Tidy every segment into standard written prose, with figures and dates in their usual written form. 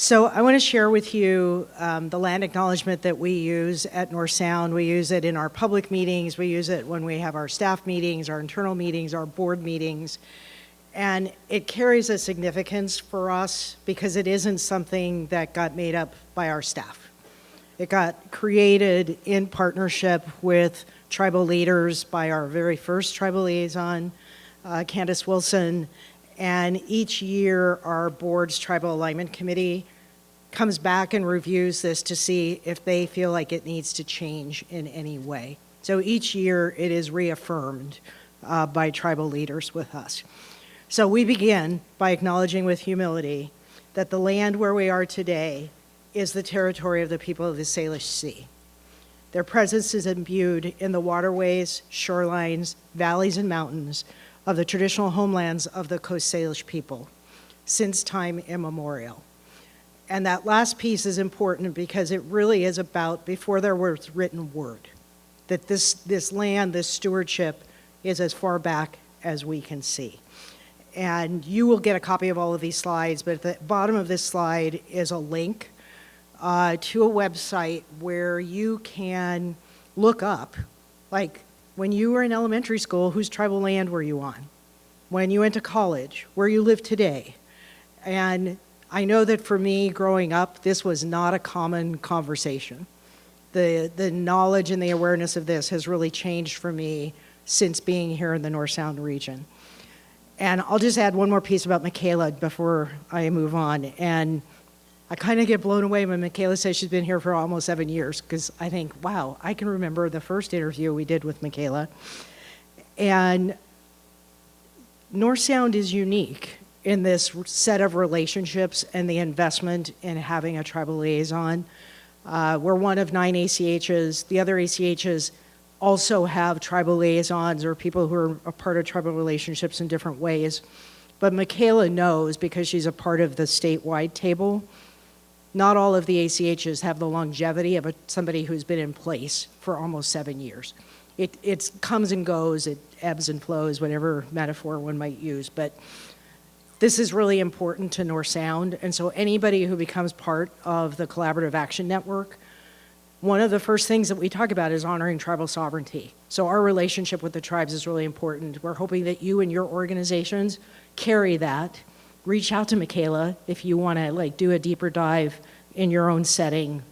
So I want to share with you the land acknowledgement that we use at North Sound. We use it in our public meetings. We use it when we have our staff meetings, our internal meetings, our board meetings. And it carries a significance for us because it isn't something that got made up by our staff. It got created in partnership with tribal leaders by our very first tribal liaison, Candace Wilson. And each year, our board's Tribal Alignment Committee comes back and reviews this to see if they feel like it needs to change in any way. So each year, it is reaffirmed by tribal leaders with us. So we begin by acknowledging with humility that the land where we are today is the territory of the people of the Salish Sea. Their presence is imbued in the waterways, shorelines, valleys, and mountains of the traditional homelands of the Coast Salish people since time immemorial. And that last piece is important because it really is about before there was written word, that this land, this stewardship is as far back as we can see. And you will get a copy of all of these slides, but at the bottom of this slide is a link to a website where you can look up, like, when you were in elementary school, whose tribal land were you on? When you went to college, where you live today? And I know that for me, growing up, this was not a common conversation. The knowledge and the awareness of this has really changed for me since being here in the North Sound region. And I'll just add one more piece about Michaela before I move on. And I kind of get blown away when Michaela says she's been here for almost 7 years, because I think, wow, I can remember the first interview we did with Michaela. And North Sound is unique in this set of relationships and the investment in having a tribal liaison. We're one of 9 ACHs. The other ACHs also have tribal liaisons or people who are a part of tribal relationships in different ways. But Michaela knows, because she's a part of the statewide table, not all of the ACHs have the longevity of somebody who's been in place for almost 7 years. It comes and goes, it ebbs and flows, whatever metaphor one might use. But this is really important to North Sound. And so anybody who becomes part of the Collaborative Action Network, one of the first things that we talk about is honoring tribal sovereignty. So our relationship with the tribes is really important. We're hoping that you and your organizations carry that. Reach out to Michaela if you want to do a deeper dive in your own setting.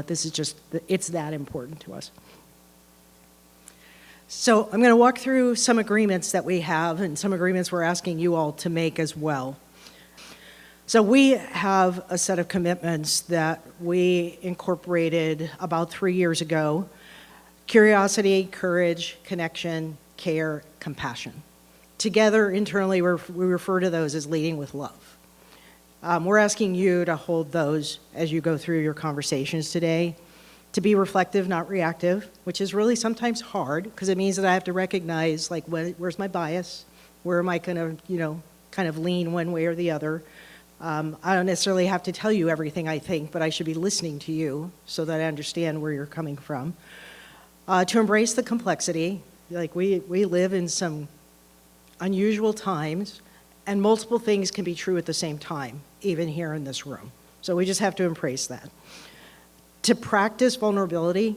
This is just, it's that important to us. So I'm going to walk through some agreements that we have and some agreements we're asking you all to make as well. So we have a set of commitments that we incorporated about 3 years ago: curiosity, courage, connection, care, compassion. Together, internally, we refer to those as leading with love. We're asking you to hold those as you go through your conversations today, to be reflective, not reactive, which is really sometimes hard because it means that I have to recognize, where's my bias? Where am I going to, kind of lean one way or the other? I don't necessarily have to tell you everything I think, but I should be listening to you so that I understand where you're coming from. To embrace the complexity, we live in some unusual times, and multiple things can be true at the same time, even here in this room. So we just have to embrace that. To practice vulnerability,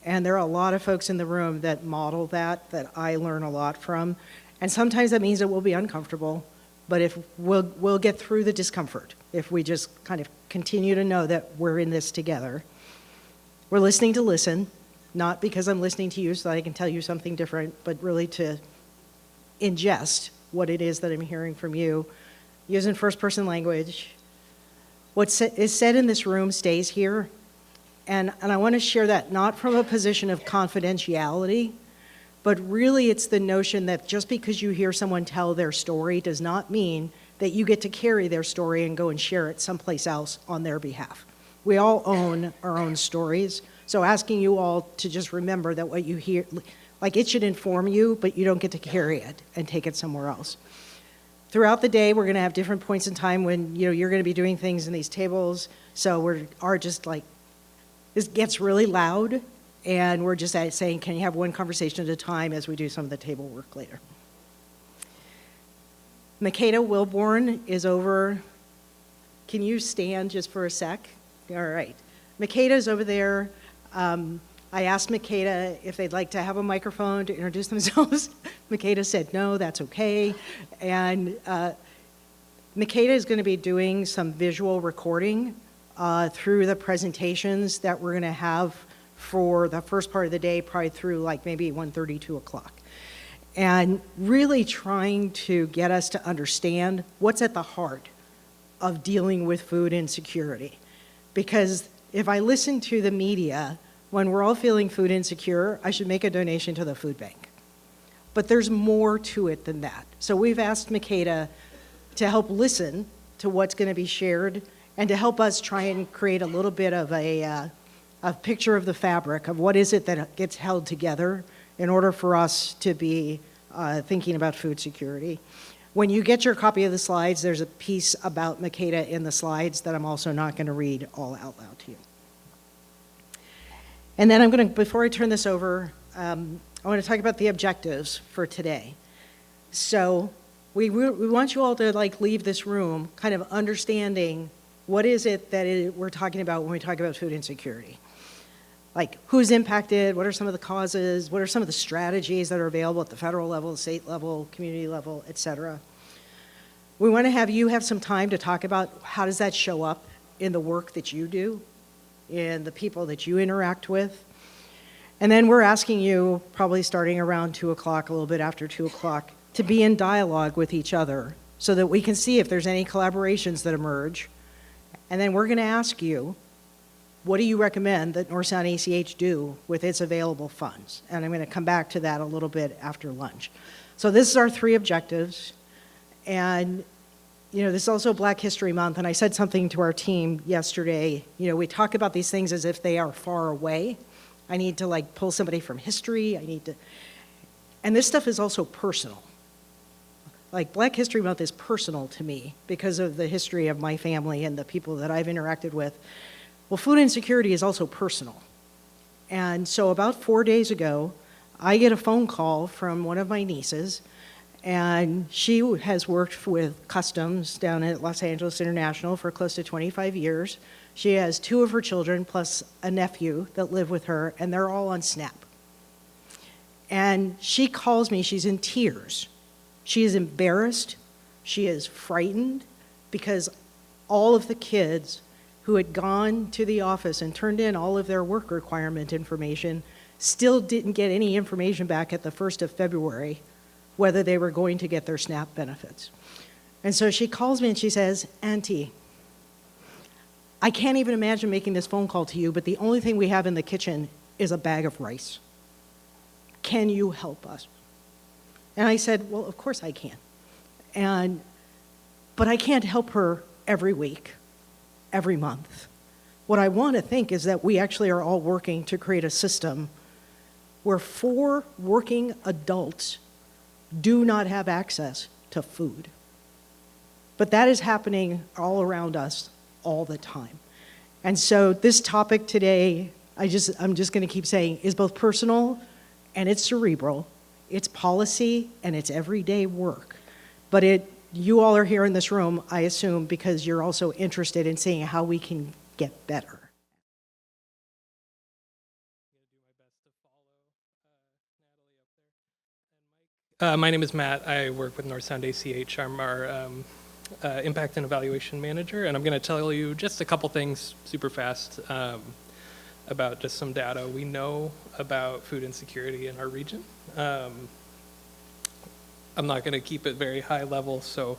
and there are a lot of folks in the room that model that I learn a lot from, and sometimes that means that we'll be uncomfortable, but if we'll get through the discomfort if we just kind of continue to know that we're in this together. We're listening to listen, not because I'm listening to you so that I can tell you something different, but really to ingest what it is that I'm hearing from you, using first-person language. What is said in this room stays here, and I want to share that not from a position of confidentiality, but really it's the notion that just because you hear someone tell their story does not mean that you get to carry their story and go and share it someplace else on their behalf. We all own our own stories, so asking you all to just remember that what you hear, it should inform you, but you don't get to carry it and take it somewhere else. Throughout the day, we're going to have different points in time when you're going to be doing things in these tables. So this gets really loud, and we're just saying, can you have one conversation at a time as we do some of the table work later. Makeda Wilborn is over can you stand just for a sec? All right. Makeda's over there. I asked Makeda if they'd like to have a microphone to introduce themselves. Makeda said no, that's okay. And Makeda is going to be doing some visual recording through the presentations that we're going to have for the first part of the day, probably through like maybe 1:30, 2 o'clock. And really trying to get us to understand what's at the heart of dealing with food insecurity. Because if I listen to the media, when we're all feeling food insecure, I should make a donation to the food bank. But there's more to it than that. So we've asked Makeda to help listen to what's going to be shared and to help us try and create a little bit of a picture of the fabric of what is it that gets held together in order for us to be thinking about food security. When you get your copy of the slides, there's a piece about Makeda in the slides that I'm also not going to read all out loud to you. And then before I turn this over, I want to talk about the objectives for today. So we want you all to leave this room kind of understanding what is it that we're talking about when we talk about food insecurity. Like who's impacted, what are some of the causes, what are some of the strategies that are available at the federal level, state level, community level, et cetera. We want to have you have some time to talk about how does that show up in the work that you do, in the people that you interact with. And then we're asking you, probably starting around 2 o'clock, a little bit after 2 o'clock, to be in dialogue with each other so that we can see if there's any collaborations that emerge. And then we're going to ask you, what do you recommend that North Sound ACH do with its available funds? And I'm going to come back to that a little bit after lunch. So this is our 3 objectives. And, this is also Black History Month. And I said something to our team yesterday. We talk about these things as if they are far away. I need to pull somebody from history. And this stuff is also personal. Black History Month is personal to me because of the history of my family and the people that I've interacted with. Well, food insecurity is also personal. And so about 4 days ago, I get a phone call from one of my nieces, and she has worked with customs down at Los Angeles International for close to 25 years. She has 2 of her children plus a nephew that live with her, and they're all on SNAP. And she calls me, she's in tears. She is embarrassed, she is frightened, because all of the kids who had gone to the office and turned in all of their work requirement information still didn't get any information back at the 1st of February whether they were going to get their SNAP benefits. And so she calls me and she says, Auntie, I can't even imagine making this phone call to you, but the only thing we have in the kitchen is a bag of rice. Can you help us? And I said, well, of course I can. But I can't help her every week, every month. What I want to think is that we actually are all working to create a system where 4 working adults do not have access to food. But that is happening all around us all the time. And so this topic today, I'm just going to keep saying, is both personal and it's cerebral. It's policy and it's everyday work. But you all are here in this room, I assume, because you're also interested in seeing how we can get better. My name is Matt. I work with North Sound ACH. I'm our Impact and Evaluation Manager, and I'm going to tell you just a couple things super fast about just some data we know about food insecurity in our region. I'm not going to keep it very high level, so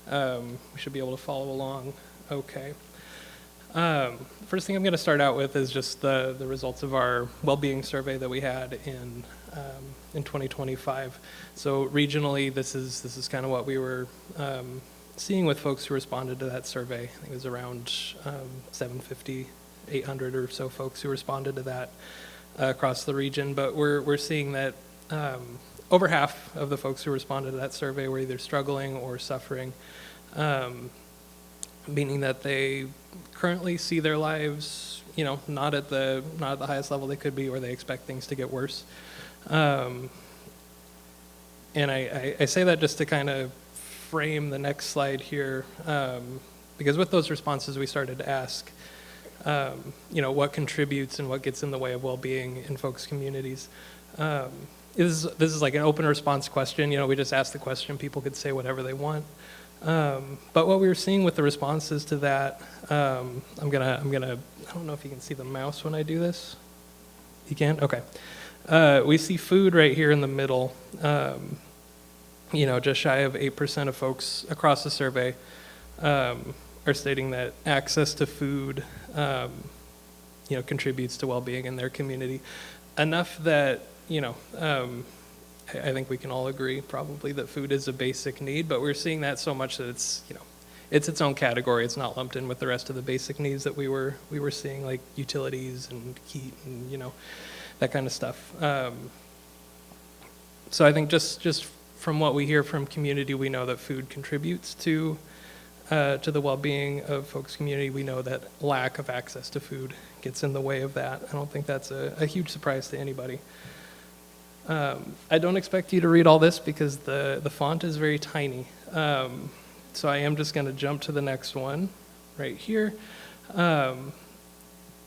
we should be able to follow along okay. First thing I'm going to start out with is just the results of our well-being survey that we had in 2025. So regionally, this is kind of what we were seeing with folks who responded to that survey. I think it was around 750, 800 or so folks who responded to that across the region. But we're seeing that over half of the folks who responded to that survey were either struggling or suffering, meaning that they currently see their lives, not at the highest level they could be, or they expect things to get worse. And I say that just to kind of frame the next slide here. Because with those responses, we started to ask, what contributes and what gets in the way of well-being in folks' communities. This is like an open response question. We just asked the question. People could say whatever they want. But what we were seeing with the responses to that, I'm gonna. I don't know if you can see the mouse when I do this. You can? Okay. We see food right here in the middle. Just shy of 8% of folks across the survey are stating that access to food, contributes to well-being in their community. Enough that, I think we can all agree probably that food is a basic need, but we're seeing that so much that it's its own category. It's not lumped in with the rest of the basic needs that we were seeing, like utilities and heat and, that kind of stuff. So I think just from what we hear from community, we know that food contributes to the well-being of folks' community. We know that lack of access to food gets in the way of that. I don't think that's a huge surprise to anybody. I don't expect you to read all this because the font is very tiny. So I am just going to jump to the next one right here.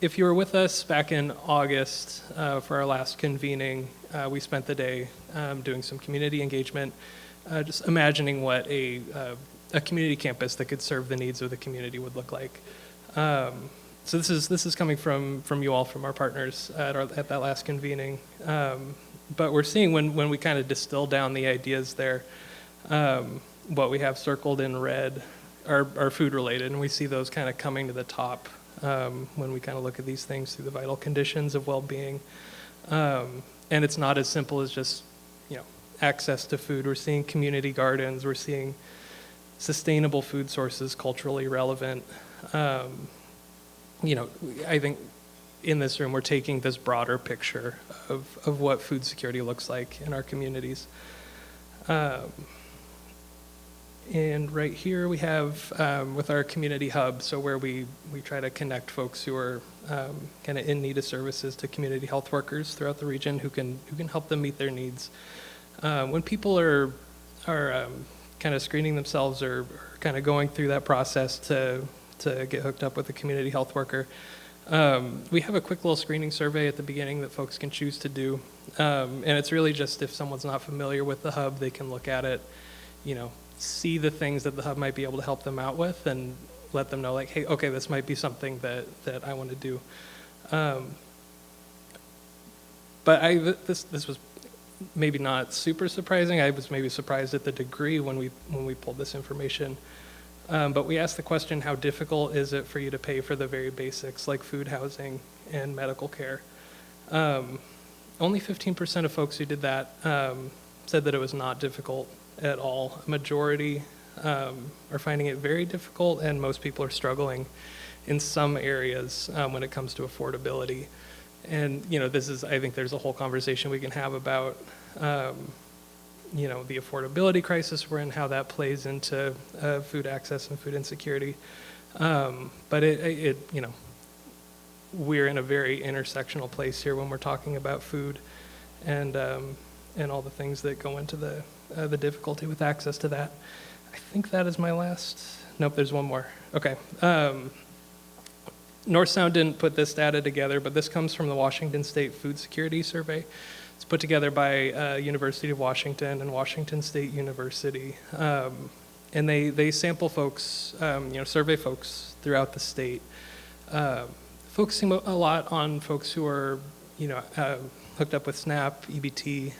If you were with us back in August for our last convening, we spent the day doing some community engagement, just imagining what a community campus that could serve the needs of the community would look like. So this is coming from you all, from our partners at that last convening. But we're seeing when we kind of distill down the ideas there, what we have circled in red are food related, and we see those kind of coming to the top when we kind of look at these things through the vital conditions of well-being. And it's not as simple as just access to food. We're seeing community gardens. We're seeing sustainable food sources, culturally relevant. I think in this room we're taking this broader picture of what food security looks like in our communities. And right here we have with our community hub, so where we try to connect folks who are kind of in need of services to community health workers throughout the region who can help them meet their needs. When people are kind of screening themselves or kind of going through that process to get hooked up with a community health worker, we have a quick little screening survey at the beginning that folks can choose to do. And it's really just if someone's not familiar with the hub, they can look at it, see the things that the hub might be able to help them out with and let them know, like, hey, okay, this might be something that I want to do. But this was maybe not super surprising. I was maybe surprised at the degree when we pulled this information. But we asked the question, how difficult is it for you to pay for the very basics like food, housing, and medical care? Only 15% of folks who did that said that it was not difficult at all. A majority are finding it very difficult, and most people are struggling in some areas when it comes to affordability. And I think there's a whole conversation we can have about the affordability crisis we're in, how that plays into food access and food insecurity. But we're in a very intersectional place here when we're talking about food and all the things that go into the difficulty with access to that. I think that is my last. Nope, there's one more. Okay. North Sound didn't put this data together, but this comes from the Washington State Food Security Survey. It's put together by University of Washington and Washington State University. And they sample folks, survey folks throughout the state, focusing a lot on folks who are, hooked up with SNAP, EBT,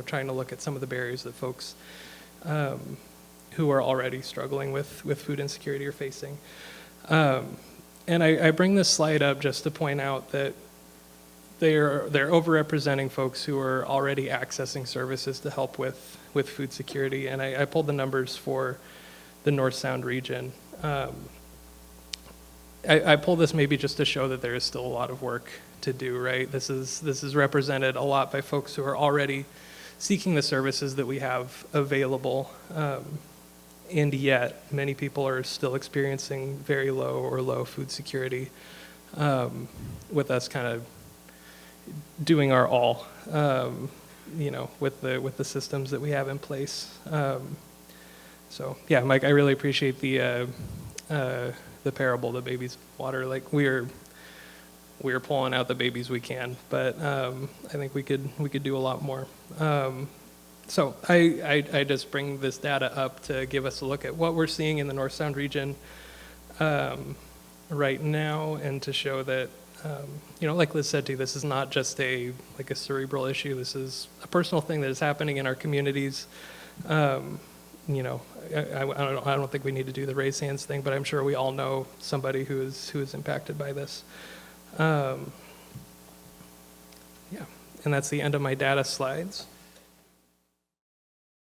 trying to look at some of the barriers that folks who are already struggling with food insecurity are facing. And I bring this slide up just to point out that they're overrepresenting folks who are already accessing services to help with food security. And I pulled the numbers for the North Sound region. I pulled this maybe just to show that there is still a lot of work to do, right? This is represented a lot by folks who are already seeking the services that we have available. And yet, many people are still experiencing very low or low food security, with us kind of doing our all, with the systems that we have in place. So yeah, Mike, I really appreciate the the parable, the baby's water. Like we're pulling out the babies we can, but I think we could do a lot more. So I just bring this data up to give us a look at what we're seeing in the North Sound region right now, and to show that, like Liz said too, this is not just a cerebral issue. This is a personal thing that is happening in our communities. I don't think we need to do the raise hands thing, but I'm sure we all know somebody who is impacted by this. Yeah, and that's the end of my data slides.